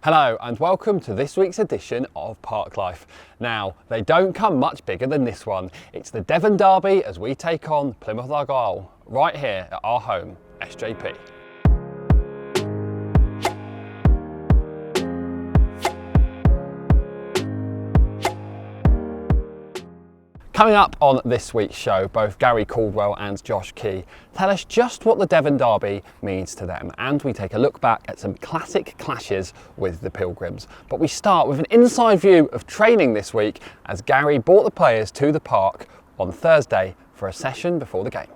Hello and welcome to this week's edition of Park Life. Now, they don't come much bigger than this one. It's the Devon Derby as we take on Plymouth Argyle, right here at our home, SJP. Coming up on this week's show, both Gary Caldwell and Josh Key tell us just what the Devon Derby means to them, and we take a look back at some classic clashes with the Pilgrims. But we start with an inside view of training this week as Gary brought the players to the park on Thursday for a session before the game.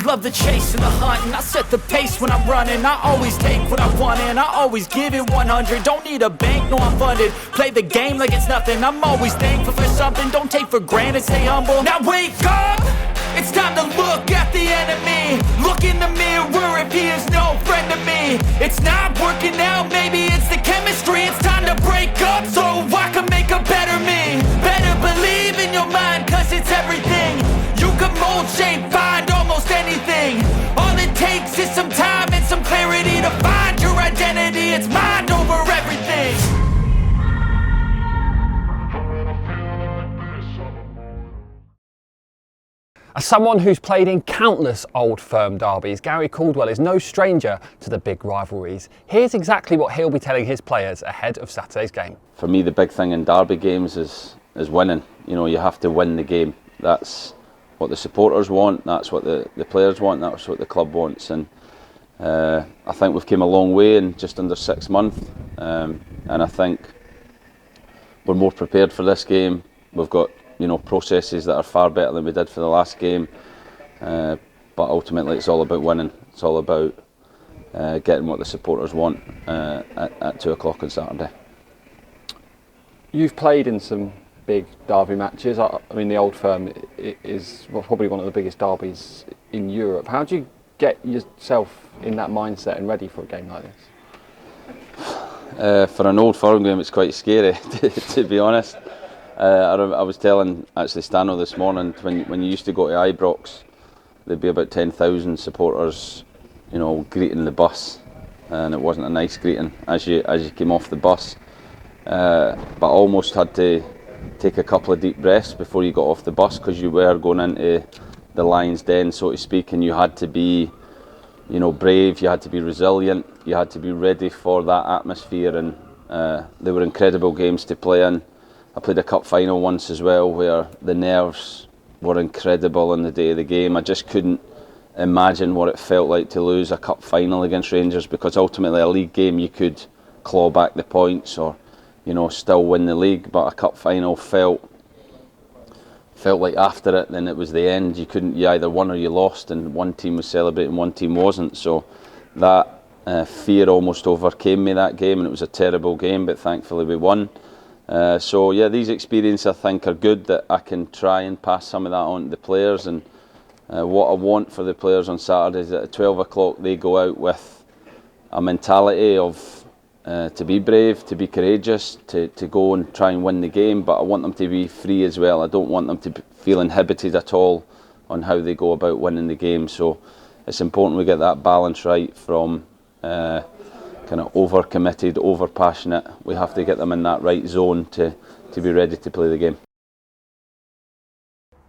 Love the chase and the hunt, and I set the pace when I'm running. I always take what I want and I always give it 100. Don't need a bank, no I'm funded. Play the game like it's nothing. I'm always thankful for something. Don't take for granted, stay humble. Now wake up! It's time to look at the enemy. Look in the mirror if he is no friend to me. It's not working out, maybe it's the chemistry. It's time to break up so I can make a better me. Better believe in your mind, cause it's everything. You can mold, shape, find almost anything. All it takes is some time and some clarity to find your identity. It's mind over everything. As someone who's played in countless Old Firm derbies, Gary Caldwell is no stranger to the big rivalries. Here's exactly what he'll be telling his players ahead of Saturday's game. For me, the big thing in derby games is winning. You know, you have to win the game. That's what the supporters want, that's what the players want, that's what the club wants. And I think we've come a long way in just under 6 months. And I think we're more prepared for this game. We've got processes that are far better than we did for the last game, but ultimately it's all about winning. It's all about getting what the supporters want at 2 o'clock on Saturday. You've played in some big derby matches. I mean, the Old Firm is probably one of the biggest derbies in Europe. How do you get yourself in that mindset and ready for a game like this? For an Old Firm game, it's quite scary, to be honest. I was telling actually Stano this morning, when you used to go to Ibrox, there'd be about 10,000 supporters, greeting the bus, and it wasn't a nice greeting as you came off the bus. But I almost had to take a couple of deep breaths before you got off the bus, because you were going into the lion's den, so to speak, and you had to be brave, you had to be resilient, you had to be ready for that atmosphere. And they were incredible games to play in. I played a cup final once as well, where the nerves were incredible on the day of the game. I just couldn't imagine what it felt like to lose a cup final against Rangers, because ultimately a league game you could claw back the points or still win the league, but a cup final felt like after it, then it was the end. You either won or you lost, and one team was celebrating, one team wasn't. So that fear almost overcame me that game, and it was a terrible game, but thankfully we won. So yeah, these experiences I think are good, that I can try and pass some of that on to the players. And what I want for the players on Saturday is that at 12 o'clock they go out with a mentality of to be brave, to be courageous, to go and try and win the game, but I want them to be free as well. I don't want them to feel inhibited at all on how they go about winning the game. So it's important we get that balance right, from kind of over-committed, over-passionate. We have to get them in that right zone to be ready to play the game.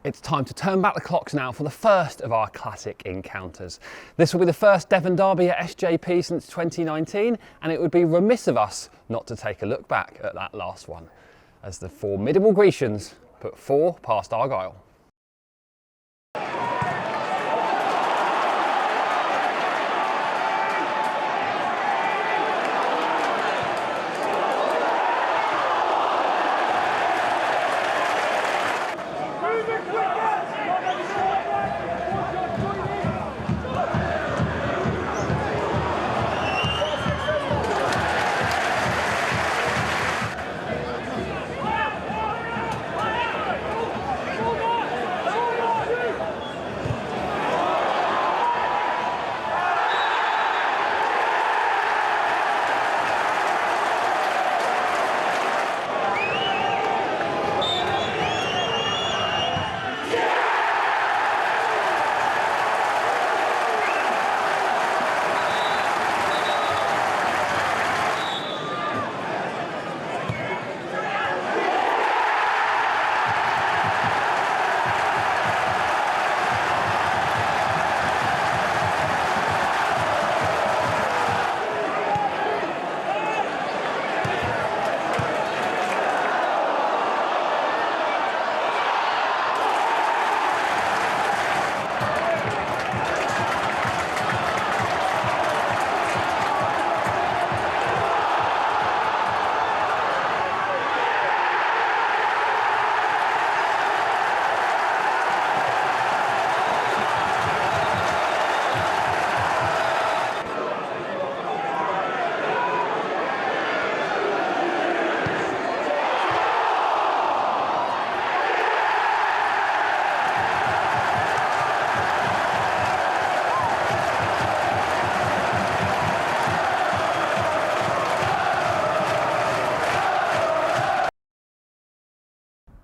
It's time to turn back the clocks now for the first of our classic encounters. This will be the first Devon Derby at SJP since 2019, and it would be remiss of us not to take a look back at that last one, as the formidable Grecians put 4 past Argyle.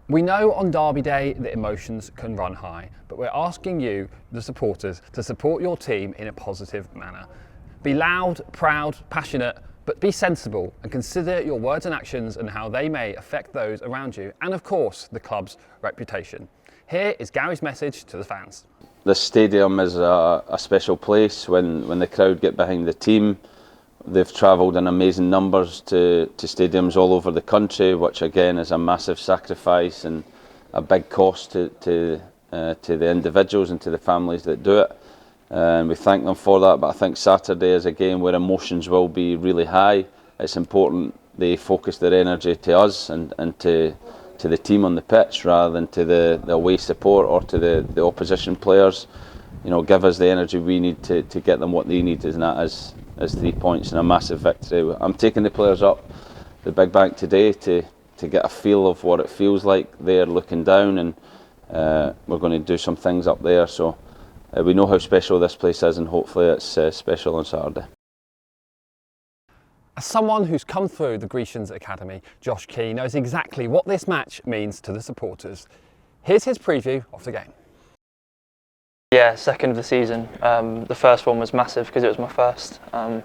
We know on Derby Day that emotions can run high, but we're asking you, the supporters, to support your team in a positive manner. Be loud, proud, passionate, but be sensible and consider your words and actions and how they may affect those around you and, of course, the club's reputation. Here is Gary's message to the fans. This stadium is a special place when the crowd get behind the team. They've travelled in amazing numbers to stadiums all over the country, which again is a massive sacrifice and a big cost to the individuals and to the families that do it. And we thank them for that, but I think Saturday is a game where emotions will be really high. It's important they focus their energy to us and to the team on the pitch rather than to the away support or to the opposition players. You know, give us the energy we need to get them what they need, and that is 3 points and a massive victory. I'm taking the players up the Big Bank today to get a feel of what it feels like there looking down, and we're going to do some things up there. So we know how special this place is, and hopefully it's special on Saturday. As someone who's come through the Grecian's academy, Josh Key knows exactly what this match means to the supporters. Here's his preview of the game. Yeah, second of the season. The first one was massive because it was my first, and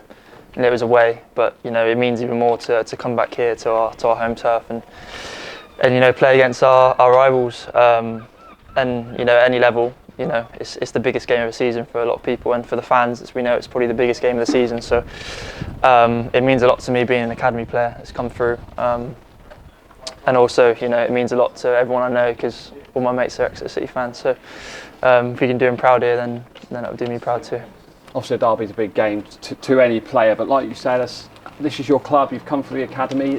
it was away. But you know, it means even more to come back here to our home turf and you know, play against our rivals. And you know, any level, you know, it's the biggest game of the season for a lot of people, and for the fans, as we know, it's probably the biggest game of the season. So it means a lot to me being an academy player that's come through, and also, you know, it means a lot to everyone I know because all my mates are Exeter City fans. So if we can do them proud here, then that would do me proud too. Obviously, a derby's a big game to any player, but like you said, this is your club. You've come through the academy.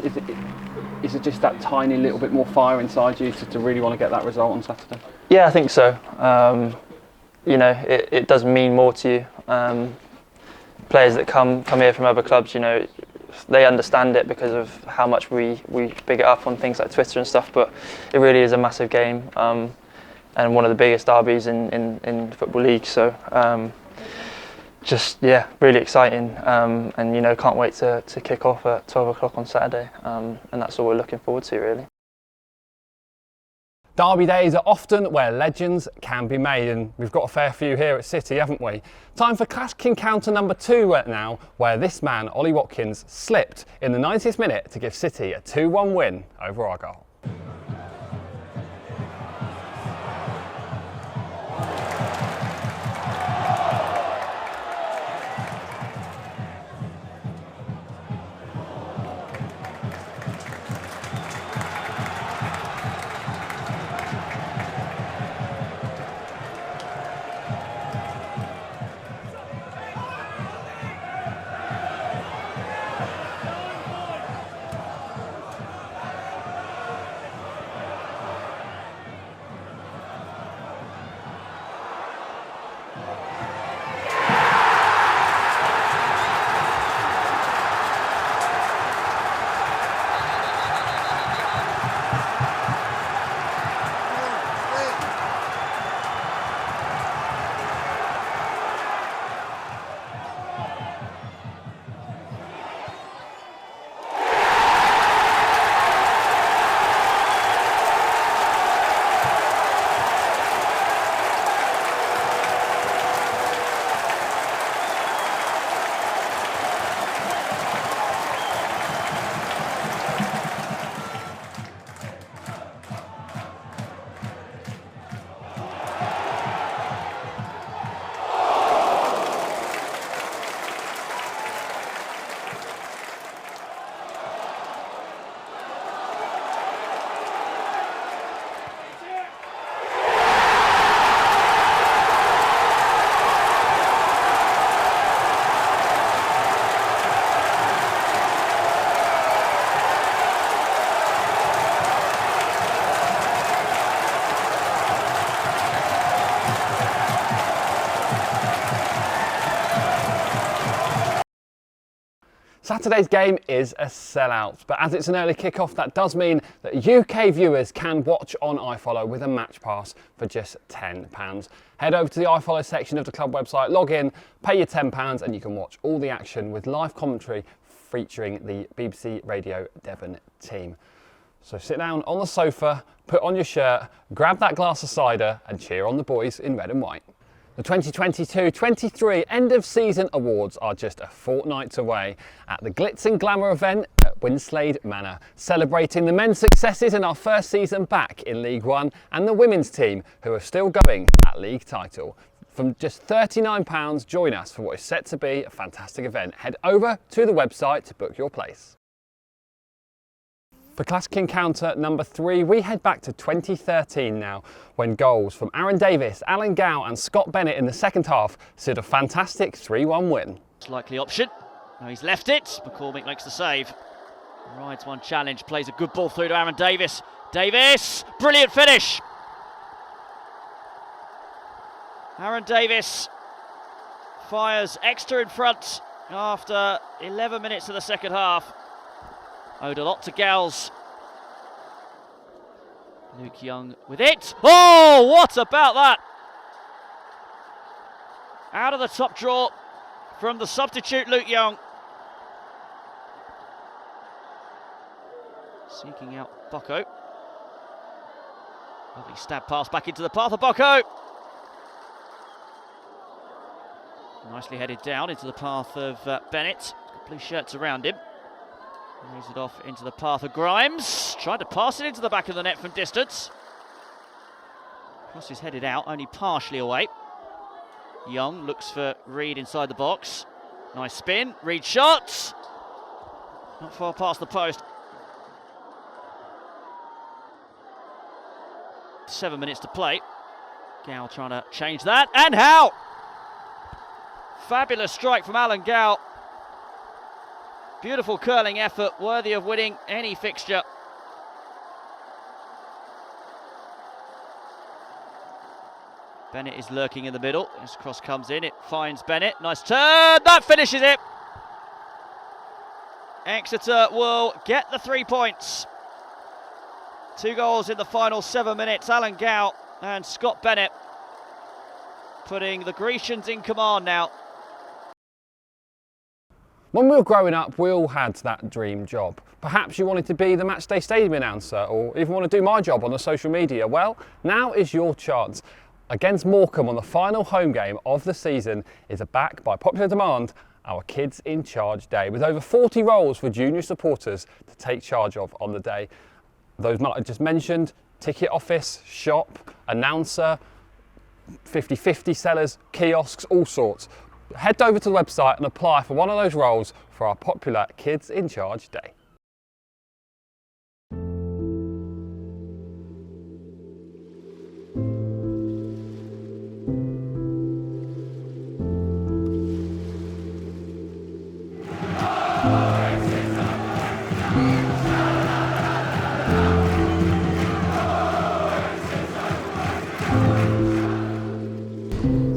Is it just that tiny little bit more fire inside you to really want to get that result on Saturday? Yeah, I think so. You know, it does mean more to you. Players that come here from other clubs, you know, they understand it because of how much we big it up on things like Twitter and stuff. But it really is a massive game, and one of the biggest derbies in the Football League. So just yeah, really exciting, and you know, can't wait to kick off at 12 o'clock on Saturday, and that's all we're looking forward to really. Derby days are often where legends can be made, and we've got a fair few here at City, haven't we? Time for clash encounter number 2 now, where this man, Ollie Watkins, slipped in the 90th minute to give City a 2-1 win over Argyle. Saturday's game is a sellout, but as it's an early kick-off, that does mean that UK viewers can watch on IFollow with a match pass for just £10. Head over to the IFollow section of the club website, log in, pay your £10 and you can watch all the action with live commentary featuring the BBC Radio Devon team. So sit down on the sofa, put on your shirt, grab that glass of cider and cheer on the boys in red and white. The 2022-23 end of season awards are just a fortnight away at the Glitz and Glamour event at Winslade Manor, celebrating the men's successes in our first season back in League One and the women's team who are still going for that league title. From just £39, join us for what is set to be a fantastic event. Head over to the website to book your place. For Classic Encounter number 3, we head back to 2013 now, when goals from Aaron Davis, Alan Gow and Scott Bennett in the second half sealed a fantastic 3-1 win. Likely option. Now he's left it. McCormick makes the save. Rides one challenge, plays a good ball through to Aaron Davis. Davis, brilliant finish. Aaron Davis fires Exeter in front after 11 minutes of the second half. Owed a lot to Gals. Luke Young with it. Oh, what about that? Out of the top draw from the substitute Luke Young. Seeking out Bocco. Lovely stab pass back into the path of Bocco. Nicely headed down into the path of Bennett. Got blue shirts around him. Lays it off into the path of Grimes. Tried to pass it into the back of the net from distance. Cross is headed out, only partially away. Young looks for Reed inside the box. Nice spin. Reed shot. Not far past the post. 7 minutes to play. Gow trying to change that. And how? Fabulous strike from Alan Gow. Beautiful curling effort, worthy of winning any fixture. Bennett is lurking in the middle. His cross comes in, it finds Bennett. Nice turn, that finishes it. Exeter will get the 3 points. 2 goals in the final 7 minutes. Alan Gow and Scott Bennett putting the Grecians in command now. When we were growing up, we all had that dream job. Perhaps you wanted to be the Matchday Stadium announcer or even want to do my job on the social media. Well, now is your chance. Against Morecambe on the final home game of the season is back by popular demand, our Kids in Charge Day, with over 40 roles for junior supporters to take charge of on the day. Those I just mentioned, ticket office, shop, announcer, 50/50 sellers, kiosks, all sorts. Head over to the website and apply for one of those roles for our popular Kids in Charge Day.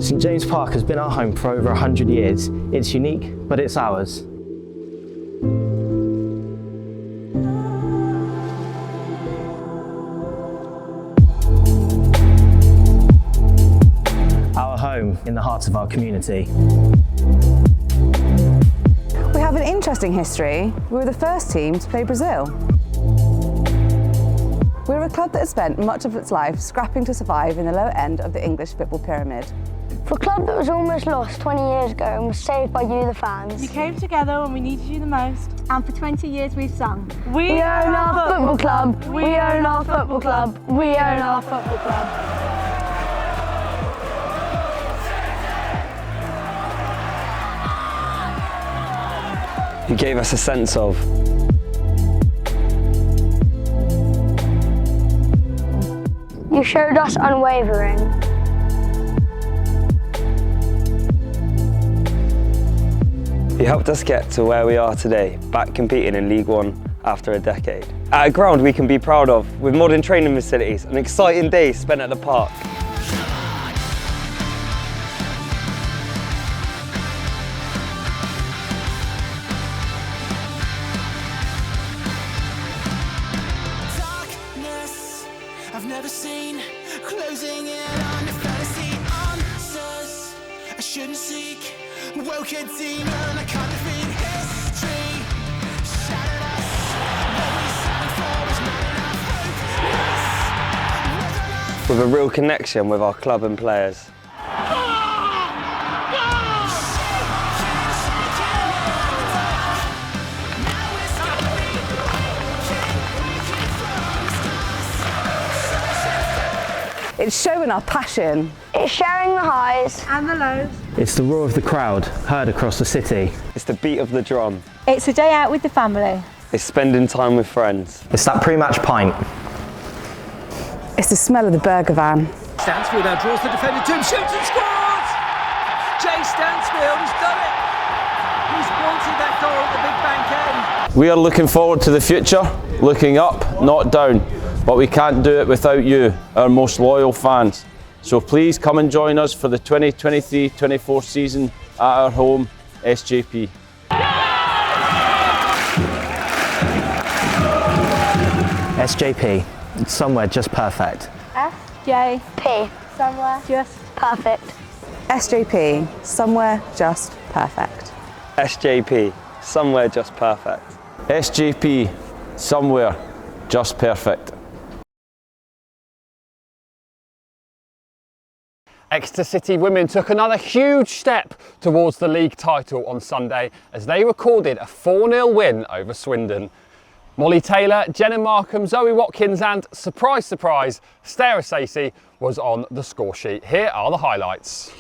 St James Park has been our home for over 100 years. It's unique, but it's ours. Our home in the heart of our community. We have an interesting history. We were the first team to play Brazil. We're a club that has spent much of its life scrapping to survive in the lower end of the English football pyramid. For a club that was almost lost 20 years ago and was saved by you, the fans. You came together when we needed you the most. And for 20 years we've sung. We own our football club. We own our football club. We own our football club. You gave us a sense of. You showed us unwavering. You helped us get to where we are today, back competing in League One after a decade. At a ground we can be proud of, with modern training facilities, an exciting day spent at the park. Darkness I've never seen, closing in on the fantasy answers I shouldn't seek. Woke a demon, I can't defeat history. Shattered us, what we signed for was not enough hope. with a real connection with our club and players. It's showing our passion. It's sharing the highs And the lows. It's the roar of the crowd heard across the city. It's the beat of the drum. It's a day out with the family. It's spending time with friends. It's that pre-match pint. It's the smell of the burger van. Stansfield now draws the defender to him, shoots and scores! Jay Stansfield has done it! He's wanted that goal at the big bank end. We are looking forward to the future, looking up, not down. But we can't do it without you, our most loyal fans. So please come and join us for the 2023-24 season at our home, SJP. SJP, somewhere just perfect. SJP. Somewhere just perfect. SJP, somewhere just perfect. SJP, somewhere just perfect. SJP, somewhere just perfect. Exeter City women took another huge step towards the league title on Sunday as they recorded a 4-0 win over Swindon. Molly Taylor, Jenna Markham, Zoe Watkins and, surprise surprise, Stara Stacey was on the score sheet. Here are the highlights.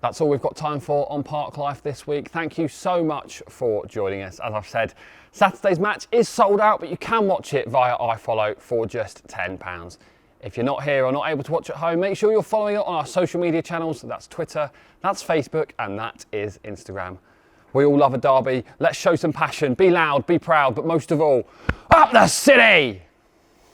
That's all we've got time for on Park Life this week. Thank you so much for joining us. As I've said, Saturday's match is sold out, but you can watch it via iFollow for just £10. If you're not here or not able to watch at home, make sure you're following it on our social media channels. That's Twitter, that's Facebook, and that is Instagram. We all love a derby. Let's show some passion, be loud, be proud, but most of all, up the city!